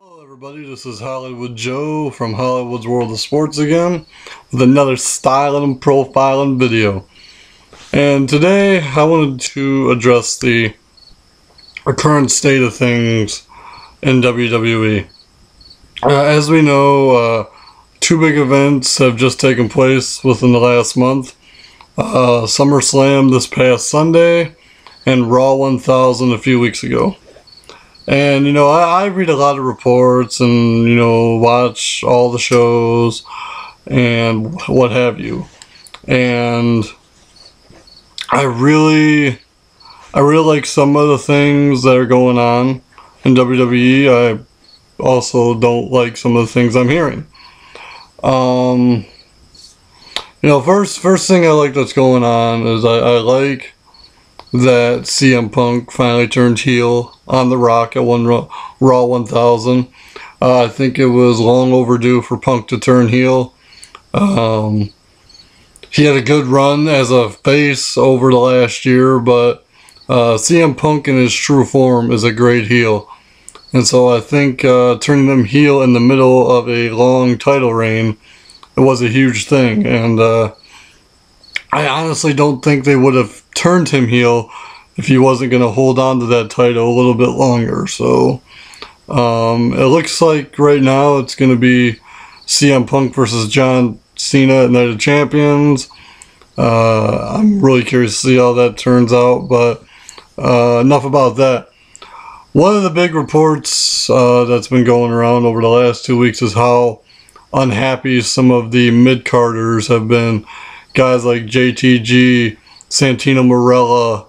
Hello everybody, this is Hollywood Joe from Hollywood's World of Sports again with another styling and profiling video. And today I wanted to address the current state of things in WWE. As we know, two big events have just taken place within the last month. SummerSlam this past Sunday and Raw 1000 a few weeks ago. And, I read a lot of reports and, watch all the shows and what have you. And I really like some of the things that are going on in WWE. I also don't like some of the things I'm hearing. First thing I like that's going on is I like that CM Punk finally turned heel on The Rock at Raw 1000. I think it was long overdue for Punk to turn heel. He had a good run as a face over the last year, but CM Punk in his true form is a great heel. And so I think turning him heel in the middle of a long title reign, it was a huge thing. And I honestly don't think they would have turned him heel if he wasn't going to hold on to that title a little bit longer. So it looks like right now it's going to be CM Punk versus John Cena at Night of Champions. I'm really curious to see how that turns out, but enough about that. One of the big reports that's been going around over the last 2 weeks is how unhappy some of the mid-carders have been. Guys like JTG, Santino Marella,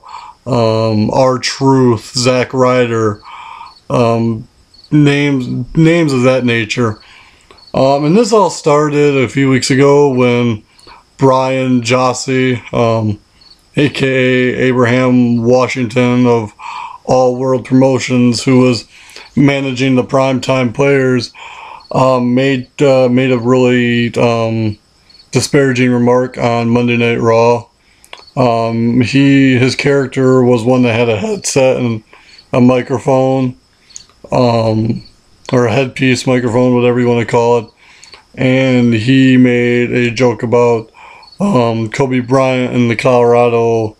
R-Truth, Zack Ryder, names of that nature. And this all started a few weeks ago when Brian Jossie, aka Abraham Washington of All World Promotions, who was managing the Primetime Players, made a really disparaging remark on Monday Night Raw. His character was one that had a headset and a microphone, or a headpiece microphone, whatever you want to call it. And he made a joke about Kobe Bryant and the Colorado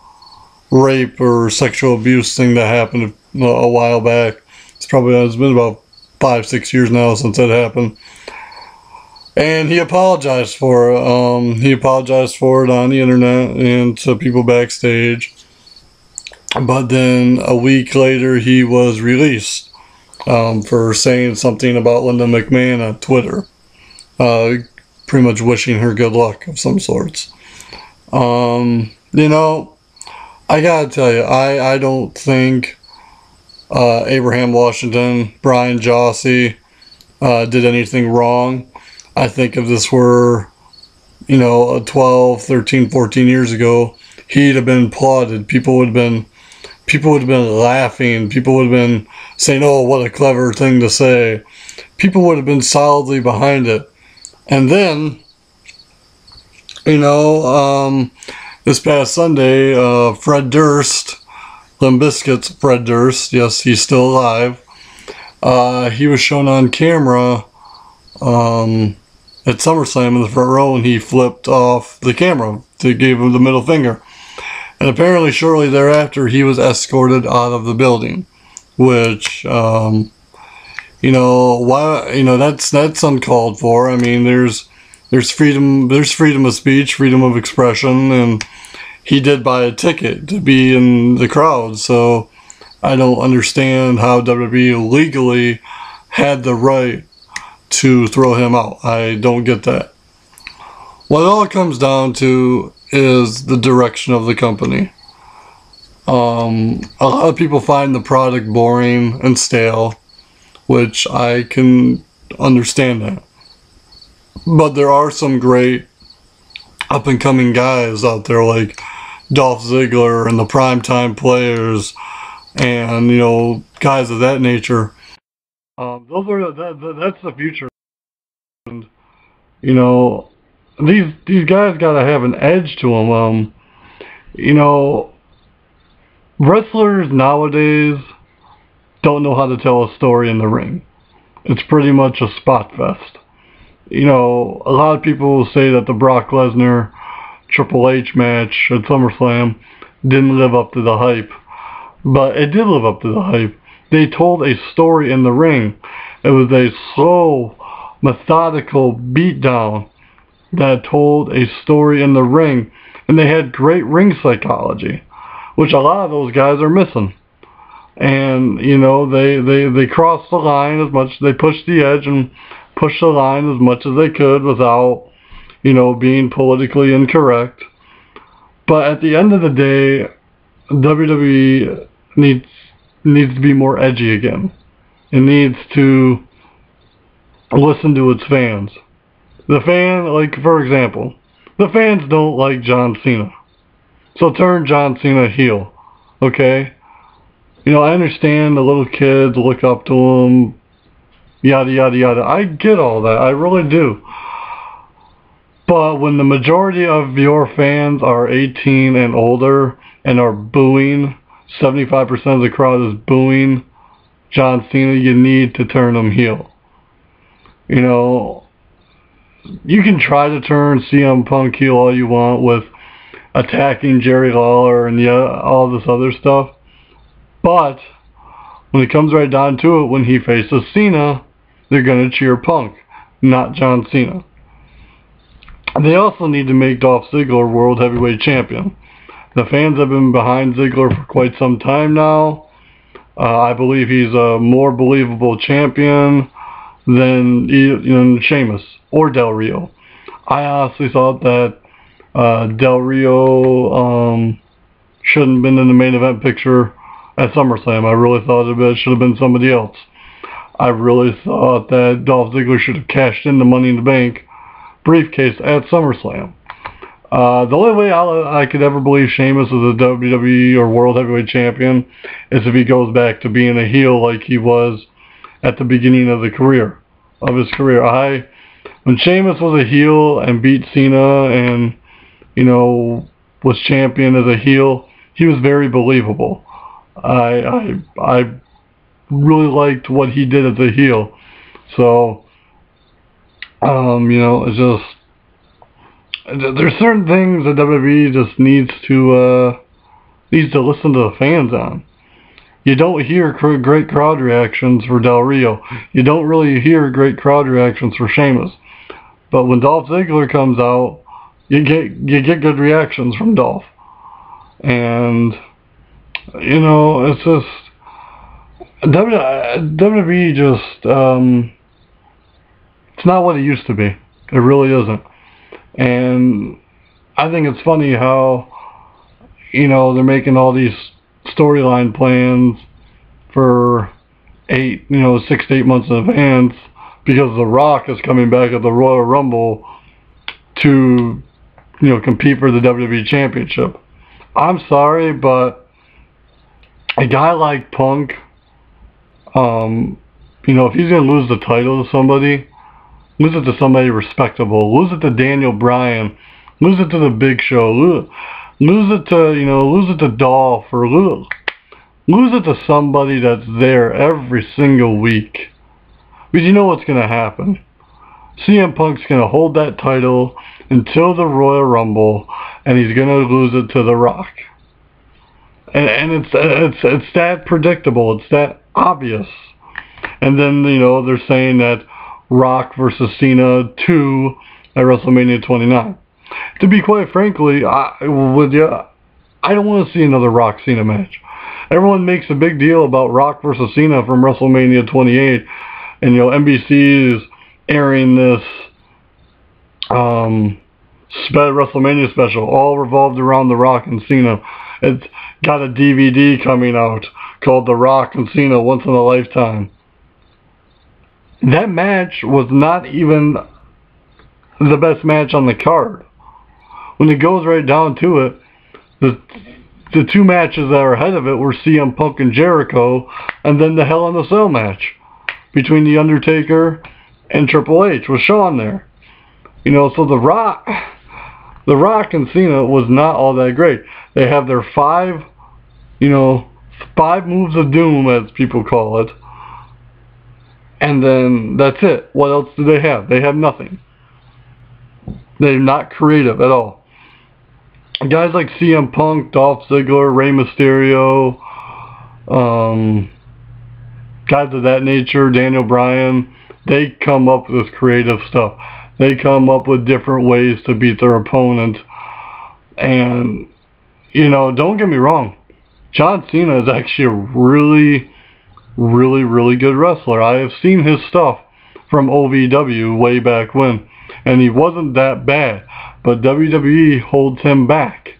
rape or sexual abuse thing that happened a while back. It's been about 5-6 years now since that happened. And he apologized for it. He apologized for it on the internet and to people backstage. But then a week later, he was released for saying something about Linda McMahon on Twitter. Pretty much wishing her good luck of some sorts. I gotta tell you, I don't think Abraham Washington, Brian Jossie did anything wrong. I think if this were, 12, 13, 14 years ago, he'd have been applauded. People would have been laughing. People would have been saying, "Oh, what a clever thing to say." People would have been solidly behind it. And then, this past Sunday, Fred Durst, Limp Bizkit's Fred Durst, yes, he's still alive. He was shown on camera at SummerSlam in the front row, and he flipped off the camera to give him the middle finger. And apparently shortly thereafter he was escorted out of the building, which that's uncalled for. I mean, there's freedom of speech, freedom of expression, and he did buy a ticket to be in the crowd. So I don't understand how WWE legally had the right to throw him out. I don't get that. What it all comes down to is the direction of the company. A lot of people find the product boring and stale, which I can understand that. But there are some great up-and-coming guys out there like Dolph Ziggler and the Primetime Players and, guys of that nature. That's the future. And, these guys gotta have an edge to them. Wrestlers nowadays don't know how to tell a story in the ring. it's pretty much a spot fest. You know, a lot of people say that the Brock Lesnar Triple H match at SummerSlam didn't live up to the hype, but it did live up to the hype. They told a story in the ring. It was a slow, methodical beatdown that told a story in the ring, and they had great ring psychology, which a lot of those guys are missing. And, you know, they crossed the line as much, they pushed the edge and pushed the line as much as they could without, you know, being politically incorrect. But at the end of the day, WWE needs to be more edgy again. It needs to listen to its fans. The fan, like, for example, the fans don't like John Cena. So turn John Cena heel, okay? You know, I understand the little kids look up to him, yada, yada, yada. I get all that. I really do. But when the majority of your fans are 18 and older and are booing, 75% of the crowd is booing John Cena, you need to turn him heel. You know, you can try to turn CM Punk heel all you want with attacking Jerry Lawler and all this other stuff. But when it comes right down to it, when he faces Cena, they're going to cheer Punk, not John Cena. They also need to make Dolph Ziggler World Heavyweight Champion. The fans have been behind Ziggler for quite some time now. I believe he's a more believable champion than Sheamus or Del Rio. I honestly thought that Del Rio shouldn't have been in the main event picture at SummerSlam. I really thought it should have been somebody else. I really thought that Dolph Ziggler should have cashed in the Money in the Bank briefcase at SummerSlam. The only way I could ever believe Sheamus is a WWE or World Heavyweight Champion is if he goes back to being a heel like he was at the beginning of his career. When Sheamus was a heel and beat Cena and, you know, was champion as a heel, he was very believable. I really liked what he did as a heel. So, you know, it's just, there's certain things that WWE just needs to listen to the fans on. You don't hear great crowd reactions for Del Rio. You don't really hear great crowd reactions for Sheamus. But when Dolph Ziggler comes out, you get good reactions from Dolph. And, you know, it's just, WWE just, it's not what it used to be. It really isn't. And I think it's funny how, you know, they're making all these storyline plans for 6 to 8 months in advance because The Rock is coming back at the Royal Rumble to, you know, compete for the WWE Championship. I'm sorry, but a guy like Punk, you know, if he's going to lose the title to somebody, lose it to somebody respectable. Lose it to Daniel Bryan. Lose it to the Big Show. Lose it to Dolph, or lose it to somebody that's there every single week. Because you know what's going to happen. CM Punk's going to hold that title until the Royal Rumble, and he's going to lose it to The Rock. And it's that predictable. It's that obvious. And then, you know, they're saying that Rock versus Cena 2 at WrestleMania 29. To be quite frankly, I don't want to see another Rock Cena match. Everyone makes a big deal about Rock versus Cena from WrestleMania 28, and you know NBC is airing this WrestleMania special, all revolved around The Rock and Cena. It's got a DVD coming out called The Rock and Cena Once in a Lifetime. That match was not even the best match on the card. When it goes right down to it, the two matches that are ahead of it were CM Punk and Jericho, and then the Hell in a Cell match between The Undertaker and Triple H with Shawn there. You know, so The Rock and Cena was not all that great. They have their five moves of doom, as people call it. And then that's it. What else do they have? They have nothing. They're not creative at all. Guys like CM Punk, Dolph Ziggler, Rey Mysterio, guys of that nature, Daniel Bryan, they come up with creative stuff. They come up with different ways to beat their opponent. And, you know, don't get me wrong, John Cena is actually a really, really, really good wrestler. I have seen his stuff from OVW way back when, and he wasn't that bad. But WWE holds him back,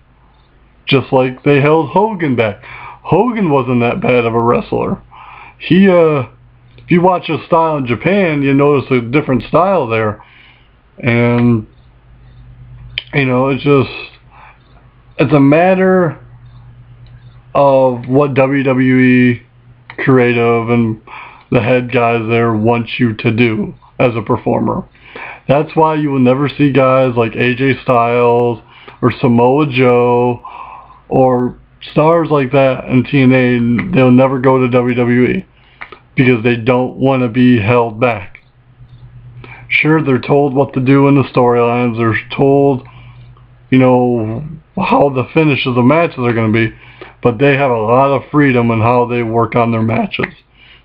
just like they held Hogan back. Hogan wasn't that bad of a wrestler. If you watch his style in Japan, you notice a different style there. And, you know, it's a matter of what WWE creative and the head guys there want you to do as a performer. That's why you will never see guys like AJ Styles or Samoa Joe or stars like that in TNA. They'll never go to WWE because they don't want to be held back. Sure, they're told what to do in the storylines. They're told, you know, how the finish of the matches are going to be, but they have a lot of freedom in how they work on their matches.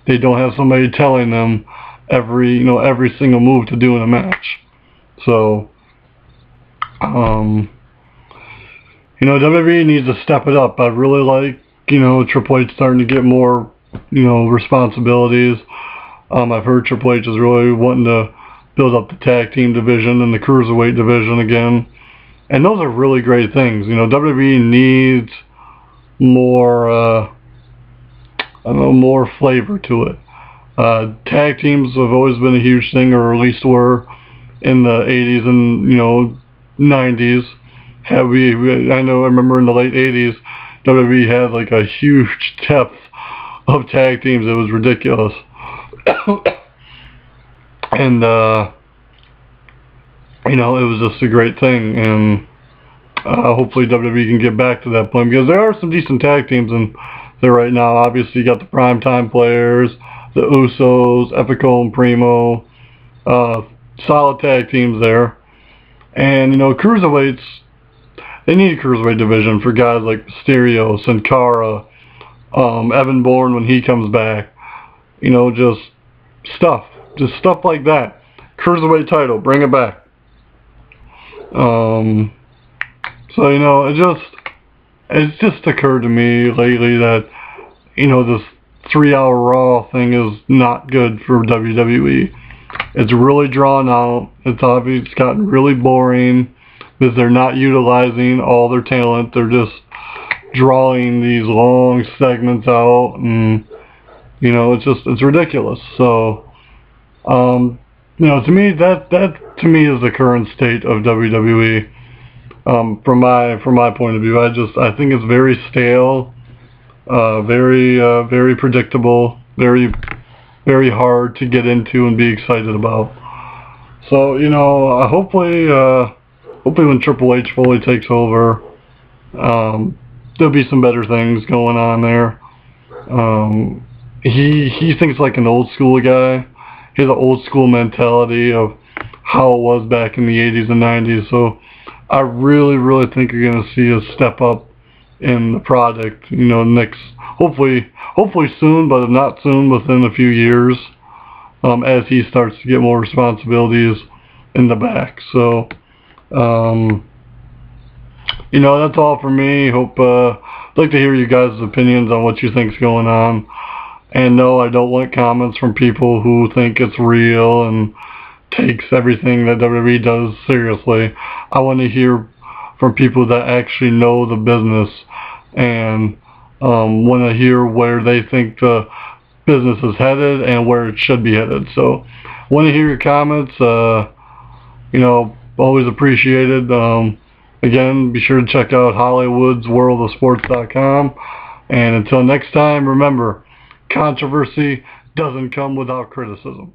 They don't have somebody telling them every single move to do in a match. So, you know, WWE needs to step it up. I really like, you know, Triple H starting to get more, you know, responsibilities. I've heard Triple H is really wanting to build up the tag team division and the cruiserweight division again. And those are really great things. You know, WWE needs more, I don't know, more flavor to it. Tag teams have always been a huge thing, or at least were in the 80s and, you know, 90s. I remember in the late 80s, WWE had like a huge depth of tag teams. It was ridiculous. And, you know, it was just a great thing. And hopefully WWE can get back to that point, because there are some decent tag teams in there right now. Obviously, you got the primetime players, the Usos, Epico and Primo, solid tag teams there. And, you know, cruiserweights, they need a cruiserweight division for guys like Mysterio, Sin Cara, Evan Bourne when he comes back. You know, just stuff like that. Cruiserweight title, bring it back. So, you know, it's just occurred to me lately that, you know, this 3-hour Raw thing is not good for WWE. It's really drawn out. It's obvious it's gotten really boring because they're not utilizing all their talent. They're just drawing these long segments out, and, you know, it's ridiculous. So, you know, to me, that to me is the current state of WWE. From my point of view, I think it's very stale, very predictable, very hard to get into and be excited about. So, you know, hopefully when Triple H fully takes over, there'll be some better things going on there. He thinks like an old school guy. He has an old school mentality of how it was back in the 80s and 90s. So I really think you're going to see a step up in the product, you know, hopefully soon, but if not soon, within a few years, as he starts to get more responsibilities in the back. So, you know, that's all for me. I'd like to hear you guys' opinions on what you think's going on. And no, I don't want comments from people who think it's real and takes everything that WWE does seriously. I want to hear from people that actually know the business and want to hear where they think the business is headed and where it should be headed. So, want to hear your comments. You know, always appreciated. Again, be sure to check out HollywoodsWorldOfSports.com. And until next time, remember, controversy doesn't come without criticism.